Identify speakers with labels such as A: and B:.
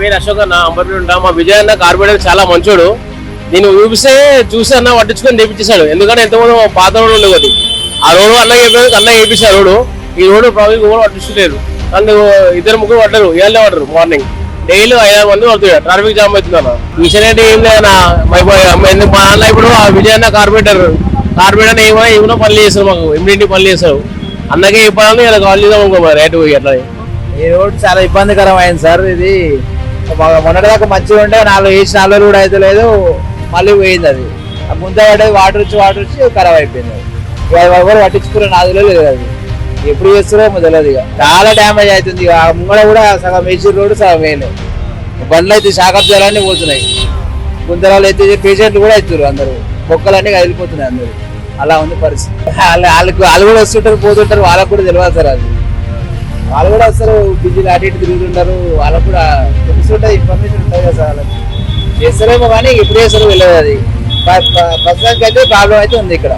A: పేరు అశోక్ అన్న, అంబర్పేట ఉంటా. మా విజయ్ అన్న కార్పొరేటర్ చాలా మంచోడు. నేను చూసి అన్న పట్టించుకొని తెప్పించేశాడు. ఎందుకంటే ఎంతమంది పాత రోడ్డు ఉండేది, ఆ రోడ్డు అన్న చెప్పేది అన్న వేయించారు. రోడ్డు ఈ రోడ్డు ప్రాబ్లం కూడా పట్టించలేదు. నన్ను 2-3 పడ్డారు, ఏళ్ళే పడ్డారు. మార్నింగ్ డైలీ 5-6 మంది పడుతుంది. ట్రాఫిక్ జామ్ అవుతుంది అన్న. మిషన్ అంటే ఏం లేదన్నా. మా అన్న ఇప్పుడు ఆ విజయ్ అన్న కార్పొరేటర్ ఏమైనా పనులు చేస్తారు, మాకు ఇమ్మీడియట్ పనులు చేస్తారు. అన్నకే చెప్పాలని ఇలా కాల్ చేద్దాం అనుకో, మరి రైట్ పోయి అట్లా.
B: ఈ రోడ్ చాలా ఇబ్బందికరం అయింది సార్. ఇది మొన్నటిదాకా మంచిగా ఉంటే 4 రోజులు కూడా అయితే లేదు, మళ్ళీ పోయింది. అది ముంద పడేది వాటర్ వచ్చి ఖరాబ్ అయిపోయింది. ఎవరు పట్టించుకునే నాదులో లేదు. అది ఎప్పుడు చేస్తారో తెలియదు. ఇక చాలా డ్యామేజ్ అవుతుంది. ఇక ముంగడ కూడా సగం మేసూరు రోడ్డు సగం వేయలేదు. బండ్లు అయితే శాఖబ్దాలన్నీ పోతున్నాయి. గుంతరాలు అయితే పేషెంట్లు కూడా అవుతారు. అందరూ మొక్కలన్నీ కదిలిపోతున్నాయి అందరూ. అలా ఉంది పరిస్థితి. వాళ్ళు కూడా వస్తుంటారు, పోతుంటారు. వాళ్ళకు కూడా తెలియదు సార్. అది వాళ్ళు కూడా వస్తారు, బిజీగా అటు ఇటు తిరుగుతుంటారు. వాళ్ళకు కూడా తెలుస్తుంటాయి, ఇన్ఫర్మేషన్ ఉంటుంది కదా సార్. వాళ్ళకి చేస్తారేమో కానీ ఎప్పుడు చేస్తారో తెలియదు. అది ప్రస్తుతానికి అయితే ప్రాబ్లం అయితే ఉంది ఇక్కడ.